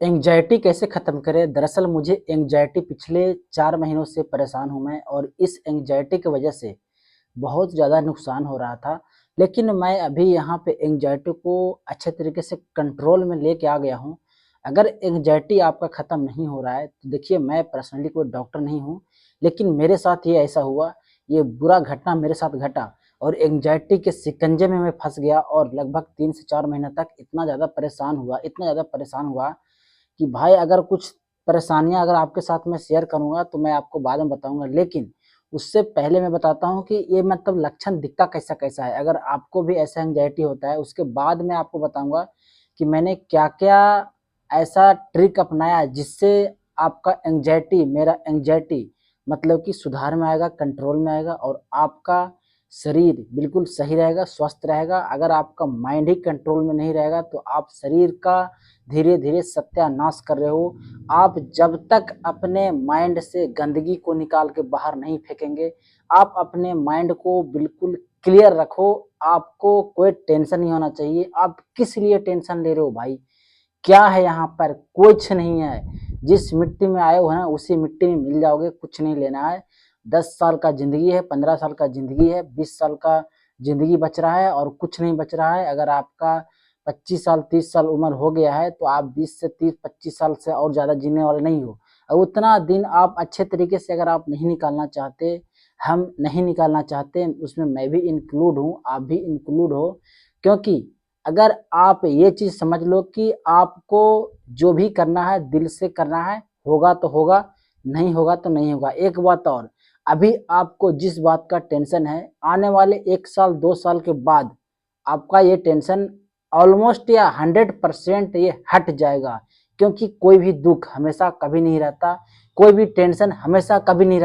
Anxiety कैसे ख़त्म करें? दरअसल मुझे एंग्जायटी पिछले 4 महीनों से परेशान हूँ मैं और इस एंग्जायटी की वजह से बहुत ज़्यादा नुकसान हो रहा था। लेकिन मैं अभी यहाँ पे एंग्जायटी को अच्छे तरीके से कंट्रोल में लेके आ गया हूँ। अगर एंग्जायटी आपका ख़त्म नहीं हो रहा है, तो देखिए मैं पर्सनली कोई डॉक्टर नहीं हूँ, लेकिन मेरे साथ ये ऐसा हुआ, ये बुरा घटना मेरे साथ घटा और एंग्जायटी के शिकंजे में मैं फँस गया और लगभग 3 से 4 महीने तक इतना ज़्यादा परेशान हुआ कि भाई अगर कुछ परेशानियाँ अगर आपके साथ मैं शेयर करूँगा तो मैं आपको बाद में बताऊँगा। लेकिन उससे पहले मैं बताता हूँ कि ये मतलब लक्षण दिखता कैसा-कैसा है। अगर आपको भी ऐसा एंग्जायटी होता है, उसके बाद मैं आपको बताऊँगा कि मैंने क्या-क्या ऐसा ट्रिक अपनाया जिससे आपका मेरा एंग्जायटी मतलब कि सुधार में आएगा, कंट्रोल में आएगा और आपका शरीर बिल्कुल सही रहेगा, स्वस्थ रहेगा। अगर आपका माइंड ही कंट्रोल में नहीं रहेगा तो आप शरीर का धीरे-धीरे सत्यानाश कर रहे हो। आप जब तक अपने माइंड से गंदगी को निकाल के बाहर नहीं फेंकेंगे, आप अपने माइंड को बिल्कुल क्लियर रखो, आपको कोई टेंशन नहीं होना चाहिए। आप किस लिए टेंशन ले रहे हो भाई? क्या है यहाँ पर? कुछ नहीं है। जिस मिट्टी में आए हो ना, उसी मिट्टी में मिल जाओगे, कुछ नहीं लेना है। 10 साल का ज़िंदगी है, 15 साल का ज़िंदगी है, 20 साल का ज़िंदगी बच रहा है और कुछ नहीं बच रहा है। अगर आपका 25 साल, 30 साल उम्र हो गया है, तो आप 20 से 30-25 साल से और ज़्यादा जीने वाले नहीं हो। और उतना दिन आप अच्छे तरीके से अगर आप नहीं निकालना चाहते, हम नहीं निकालना चाहते, उसमें मैं भी इंक्लूड हूँ, आप भी इंक्लूड हो। क्योंकि अगर आप ये चीज़ समझ लो कि आपको जो भी करना है दिल से करना है, होगा तो होगा, नहीं होगा तो नहीं होगा। एक बात और, अभी आपको जिस बात का टेंशन है, आने वाले 1 साल, 2 साल के बाद आपका ये टेंशन ऑलमोस्ट या 100% ये हट जाएगा। क्योंकि कोई भी दुःख हमेशा कभी नहीं रहता, कोई भी टेंशन हमेशा कभी नहीं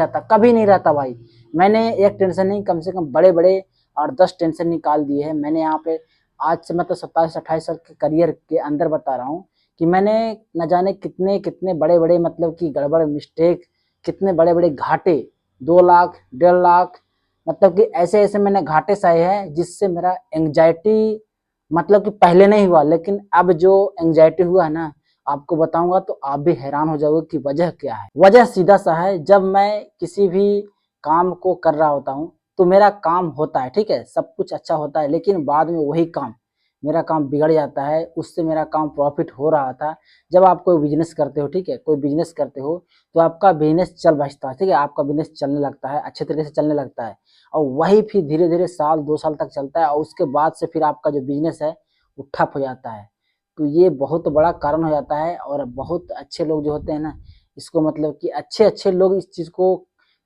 रहता भाई। मैंने एक टेंशन नहीं कम से कम बड़े-बड़े और 10 टेंशन निकाल दिए हैं। मैंने यहाँ पे आज से मतलब 27-28 साल के करियर के अंदर बता रहा हूँ कि मैंने न जाने कितने बड़े-बड़े मतलब कि गड़बड़ मिस्टेक, कितने बड़े-बड़े घाटे 2 लाख, 1.5 लाख मतलब कि ऐसे-ऐसे मैंने घाटे सहे हैं जिससे मेरा एंग्जायटी मतलब कि पहले नहीं हुआ, लेकिन अब जो एंग्जायटी हुआ है ना, आपको बताऊँगा तो आप भी हैरान हो जाओगे कि वजह क्या है? वजह सीधा-सा है, जब मैं किसी भी काम को कर रहा होता हूँ, तो मेरा काम होता है, ठीक है? सब कुछ अच्छा होता है, लेकिन बाद में वही काम, मेरा काम बिगड़ जाता है, उससे मेरा काम प्रॉफ़िट हो रहा था। जब आप कोई बिज़नेस करते हो, ठीक है? कोई बिज़नेस करते हो, तो आपका बिज़नेस चल बसता है, ठीक है? आपका बिज़नेस चलने लगता है, अच्छे तरीके से चलने लगता है और वही फिर धीरे-धीरे साल, 2 साल तक चलता है और उसके बाद से फिर आपका जो बिज़नेस है, वो ठप हो जाता है। तो ये बहुत बड़ा कारण हो जाता है और बहुत अच्छे लोग जो होते हैं ना, इसको मतलब कि अच्छे-अच्छे लोग इस चीज़ को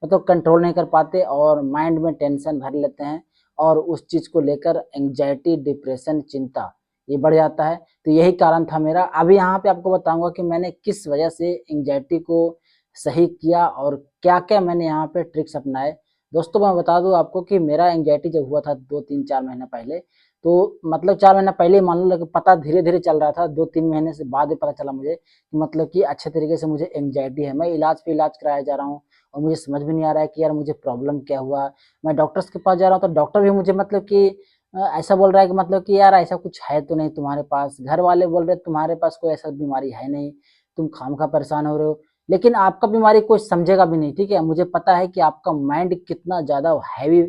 मतलब कंट्रोल नहीं कर पाते और माइंड में टेंशन भर लेते हैं और उस चीज़ को लेकर एंग्जायटी, डिप्रेशन, चिंता ये बढ़ जाता है। तो यही कारण था मेरा। अभी यहाँ पे आपको बताऊँगा कि मैंने किस वजह से एंग्जायटी को सही किया और क्या-क्या मैंने यहाँ पे ट्रिक्स अपनाए। दोस्तों मैं बता दूँ आपको कि मेरा एंग्जायटी जब हुआ था 2-3-4 महीने पहले, तो मतलब 4 महीना पहले ही मान लो कि पता धीरे-धीरे चल रहा था, 2-3 महीने से बाद में पता चला मुझे कि मतलब कि अच्छे तरीके से मुझे एंग्जायटी है। मैं इलाज पे इलाज कराया जा रहा हूँ और मुझे समझ में नहीं आ रहा है कि यार मुझे प्रॉब्लम क्या हुआ? मैं डॉक्टर्स के पास जा रहा हूँ तो डॉक्टर भी मुझे मतलब कि ऐसा बोल रहा है कि मतलब कि यार ऐसा कुछ है तो नहीं तुम्हारे पास। घर वाले बोल रहे हैं तुम्हारे पास कोई ऐसा बीमारी है नहीं, तुम खामखा परेशान हो रहे हो। लेकिन आपका बीमारी कोई समझेगा भी नहीं, ठीक है? मुझे पता है कि आपका माइंड कितना ज़्यादा हैवी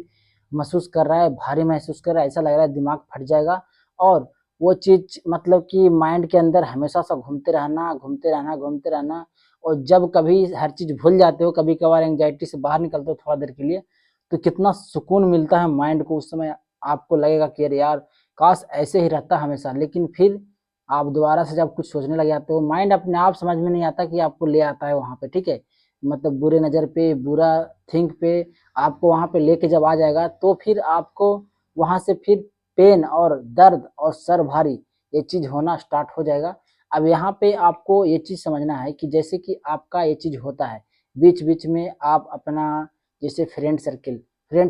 महसूस कर रहा है, भारी महसूस कर रहा है, ऐसा लग रहा है दिमाग फट जाएगा और वो चीज़ मतलब कि माइंड के अंदर हमेशा सा घूमते रहना और जब कभी हर चीज़ भूल जाते हो, कभी-कभार एंग्जायटी से बाहर निकलते हो थोड़ा देर के लिए, तो कितना सुकून मिलता है माइंड को। उस समय आपको लगेगा कि अरे यार! काश ऐसे ही रहता हमेशा। लेकिन फिर आप दोबारा से जब कुछ सोचने लग जाते हो, माइंड अपने आप समझ में नहीं आता कि आपको ले आता है वहाँ पे, ठीक है? मतलब बुरे नज़र पे, बुरा थिंक पे आपको वहाँ पे लेके जब आ जाएगा, तो फिर आपको वहाँ से फिर पेन और दर्द और सर भारी, ये चीज़ होना स्टार्ट हो जाएगा। अब यहाँ पे आपको ये चीज़ समझना है कि जैसे कि आपका ये चीज़ होता है, बीच-बीच में आप अपना जैसे फ्रेंड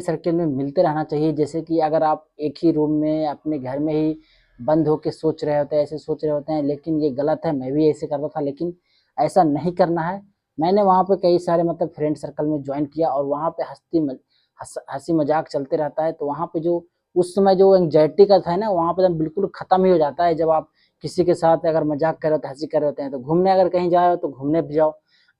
सर्किल में मिलते रहना चाहिए। जैसे कि अगर आप एक ही रूम में अपने घर में ही बंद होके सोच रहे होते हैं, ऐसे सोच रहे होते हैं, लेकिन ये गलत है, मैं भी ऐसे करता था, लेकिन ऐसा नहीं करना है। मैंने वहाँ पे कई सारे मतलब फ्रेंड सर्कल में जॉइन किया और वहाँ पे हँसी मज़ाक चलते रहता है, तो वहाँ पे जो उस समय जो एंग्जायटी का था ना, वहाँ पे एकदम बिल्कुल खत्म ही हो जाता है जब आप किसी के साथ अगर मजाक कर रहे होते हैं, हंसी कर रहे होते हैं, तो घूमने अगर कहीं जा रहे हो तो घूमने भी जाओ।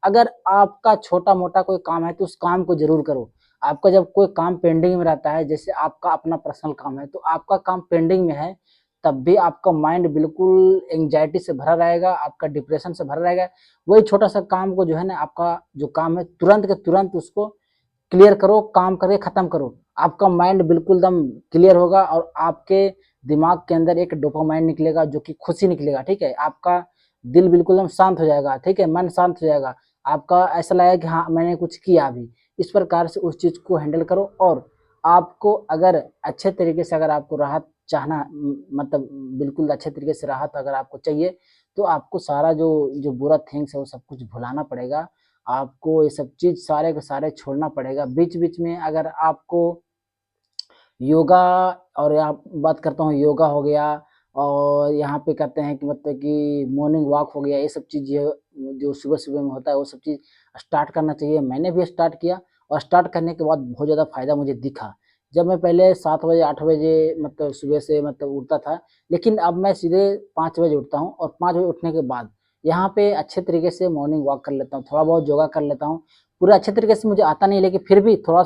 अगर आपका छोटा मोटा कोई काम है तो उस काम को जरूर करो। आपका जब कोई काम पेंडिंग में रहता है, जैसे आपका अपना पर्सनल काम है, तो आपका काम पेंडिंग में है, तब भी आपका माइंड बिल्कुल एंग्जाइटी से भरा रहेगा, आपका डिप्रेशन से भरा रहेगा। वही छोटा सा काम को जो है ना, आपका जो काम है तुरंत के तुरंत उसको क्लियर करो, काम करके खत्म करो। आपका माइंड बिल्कुल एकदम क्लियर होगा और आपके दिमाग के अंदर एक डोपामाइन निकलेगा जो कि खुशी निकलेगा, ठीक है। आपका दिल बिल्कुल एकदम शांत हो जाएगा, ठीक है, मन शांत हो जाएगा। आपका ऐसा लगेगा कि हाँ मैंने कुछ किया अभी। इस प्रकार से उस चीज को हैंडल करो। और आपको अगर अच्छे तरीके से, अगर आपको राहत चाहना, मतलब बिल्कुल अच्छे तरीके से राहत अगर आपको चाहिए, तो आपको सारा जो जो बुरा थिंग्स है वो सब कुछ भुलाना पड़ेगा। आपको ये सब चीज सारे के सारे छोड़ना पड़ेगा। बीच बीच में अगर आपको योगा, और यहाँ बात करता हूँ, योगा हो गया, और यहाँ पे कहते हैं कि मतलब कि मॉर्निंग वॉक हो गया, ये सब चीज़ जो सुबह सुबह में होता है वो सब चीज़ स्टार्ट करना चाहिए। मैंने भी स्टार्ट किया और स्टार्ट करने के बाद बहुत ज़्यादा फायदा मुझे दिखा। जब मैं पहले 7 बजे 8 बजे मतलब सुबह से मतलब उठता था, लेकिन अब मैं सीधे 5 बजे उठता हूँ, और 5 बजे उठने के बाद यहाँ पे अच्छे तरीके से मॉर्निंग वॉक कर लेता हूँ, थोड़ा बहुत योगा कर लेता हूँ। पूरा अच्छे तरीके से मुझे आता नहीं, लेकिन फिर भी थोड़ा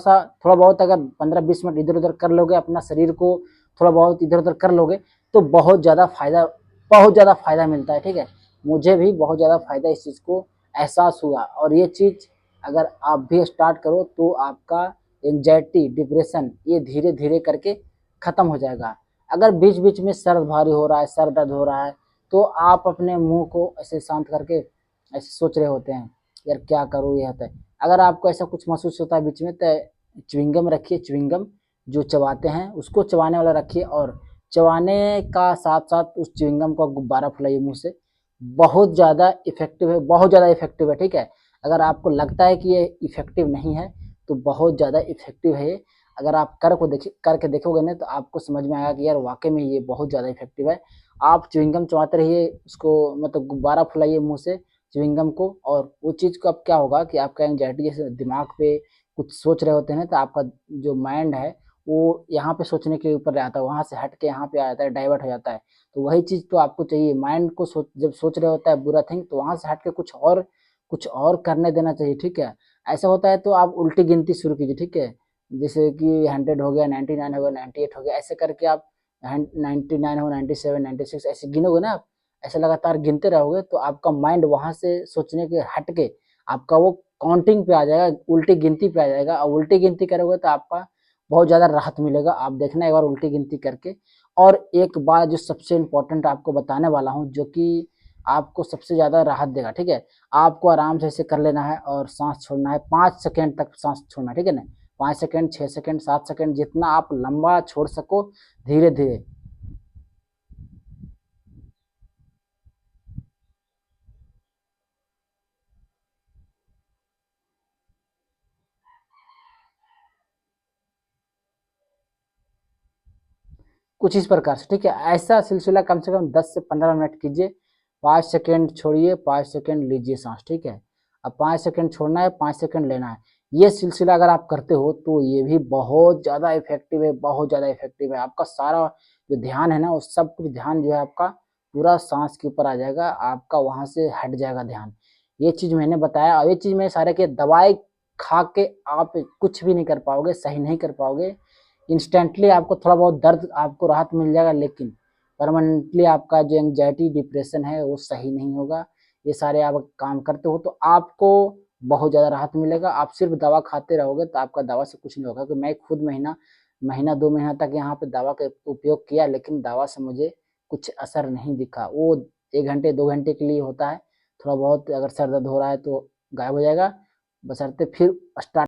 बहुत अगर 15-20 मिनट इधर उधर कर लोगे, अपना शरीर को थोड़ा बहुत इधर उधर कर लोगे, तो बहुत ज़्यादा फायदा मिलता है, ठीक है। मुझे भी बहुत ज़्यादा फायदा इस चीज़ को एहसास हुआ, और ये चीज़ अगर आप भी स्टार्ट करो तो आपका एंजाइटी, डिप्रेशन ये धीरे धीरे करके खत्म हो जाएगा। अगर बीच बीच में सर भारी हो रहा है, सर दर्द हो रहा है, तो आप अपने मुंह को ऐसे शांत करके ऐसे सोच रहे होते हैं, यार क्या करूँ, ये होता है। अगर आपको ऐसा कुछ महसूस होता है बीच में, तो च्युइंगम रखिए, च्युइंगम जो चबाते हैं उसको चबाने वाला रखिए, और चबाने का साथ साथ उस च्युइंगम को गुब्बारा फुलाइए मुंह से। बहुत ज़्यादा इफेक्टिव है, बहुत ज़्यादा इफेक्टिव है, ठीक है। अगर आपको लगता है कि ये इफेक्टिव नहीं है, तो बहुत ज़्यादा इफेक्टिव है ये। अगर आप करके देखोगे ना, तो आपको समझ में आएगा कि यार वाकई में ये बहुत ज़्यादा इफेक्टिव है। आप च्युइंगम चबाते रहिए, उसको मतलब गुब्बारा फुलाइए मुंह से च्युइंगम को, और वो चीज़ को अब क्या होगा कि आपका एंग्जायटी जैसे दिमाग पे कुछ सोच रहे होते हैं, तो आपका जो माइंड है वो यहाँ पे सोचने के ऊपर आता है, वहाँ से हट के यहाँ पे आ जाता है, डाइवर्ट हो जाता है। तो वही चीज़ तो आपको चाहिए, माइंड को जब सोच रहे होता है बुरा थिंग, तो वहाँ से हट के कुछ और करने देना चाहिए, ठीक है। ऐसा होता है तो आप उल्टी गिनती शुरू कीजिए, ठीक है। जैसे कि 100 हो गया, 99 हो गया, 98 हो गया, ऐसे करके आप 99 हो, 97, 96 ऐसे गिनोगे ना आप, ऐसे लगातार गिनते रहोगे, तो आपका माइंड वहां से सोचने के हट के आपका वो काउंटिंग पे आ जाएगा, उल्टी गिनती पे आ जाएगा। और उल्टी गिनती करोगे तो आपका बहुत ज्यादा राहत मिलेगा। आप देखना एक बार उल्टी गिनती करके। और एक बात जो सबसे इम्पोर्टेंट आपको बताने वाला हूँ, जो कि आपको सबसे ज्यादा राहत देगा, ठीक है। आपको आराम से ऐसे कर लेना है और सांस छोड़ना है, 5 सेकेंड तक सांस छोड़ना है, ठीक है ना। 5 सेकेंड, 6 सेकेंड, 7 सेकेंड, जितना आप लंबा छोड़ सको, धीरे धीरे। कुछ इस प्रकार से, ठीक है। ऐसा सिलसिला कम से कम 10 से 15 मिनट कीजिए। 5 सेकेंड छोड़िए, 5 सेकेंड लीजिए सांस, ठीक है। अब 5 सेकेंड छोड़ना है, 5 सेकेंड लेना है। ये सिलसिला अगर आप करते हो तो ये भी बहुत ज्यादा इफेक्टिव है, बहुत ज्यादा इफेक्टिव है। आपका सारा जो ध्यान है ना, वो सब कुछ ध्यान जो है आपका पूरा सांस के ऊपर आ जाएगा, आपका वहां से हट जाएगा ध्यान। ये चीज मैंने बताया, और ये चीज मैं सारे के दवाई खा के आप कुछ भी नहीं कर पाओगे, सही नहीं कर पाओगे। इंस्टेंटली आपको थोड़ा बहुत दर्द, आपको राहत मिल जाएगा, लेकिन परमानेंटली आपका जो एंग्जाइटी, डिप्रेशन है वो सही नहीं होगा। ये सारे आप काम करते हो तो आपको बहुत ज़्यादा राहत मिलेगा। आप सिर्फ दवा खाते रहोगे तो आपका दवा से कुछ नहीं होगा। कि मैं खुद महीना महीना 2 महीना तक यहाँ पे दवा का उपयोग किया, लेकिन दवा से मुझे कुछ असर नहीं दिखा। वो 1 घंटे 2 घंटे के लिए होता है, थोड़ा बहुत अगर सर दर्द हो रहा है तो गायब हो जाएगा, बशर्ते फिर स्टार्ट